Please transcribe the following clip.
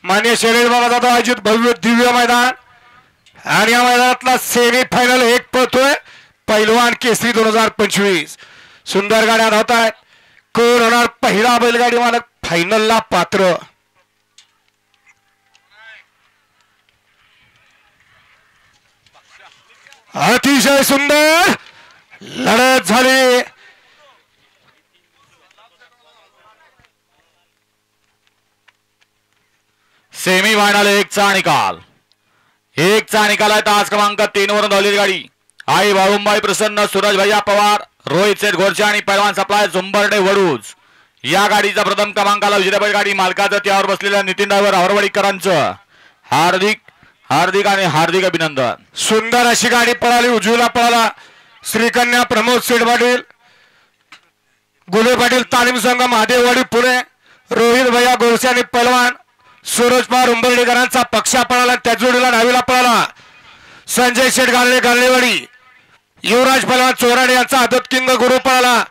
मान्य शरीर बाबा जाधव आयोजित भव्य दिव्य मैदान आणि या मैदानातला सेमी फायनल एक पळतोय पैलवान केसरी 2025. सुंदर गाड्या धावत आहेत. कोण होणार पहिला बैलगाडी मालक फायनलला पात्र. अतिशय सुंदर लढत झाली. सेमी फायनल एकचा निकाल. एकचा निकाल आहे. तास क्रमांक 3 वरून धावलेली गाडी आई बाळुंबाई प्रसन्न, सूरज भैया पवार, रोहित सेठ गोरचे आणि पैलवान सप्लाय झुंबरडे वडूज या गाडीचा प्रथम क्रमांकाला विजेता बैलगाडी मालकाचं त्यावर बसलेल्या नितीन ड्रायव्हर हरवडीकरांचं हार्दिक हार्दिक आणि हार्दिक अभिनंदन. सुंदर अशी गाडी पळाली. उजवीला पळाला श्रीकन्या प्रमोद सेठ पाटील, गुले पाटील तालीम संघ महादेववाडी पुणे, रोहित भैया गोरसे आणि पैलवान सूरज पवार उंबर्डेकरांचा पक्षा पळाला. त्या जोडीला डावीला पळाला संजय शेठ गांगलेवाडी, युवराज पैलवान चोराडे यांचा आदत किंग गुरु पळाला.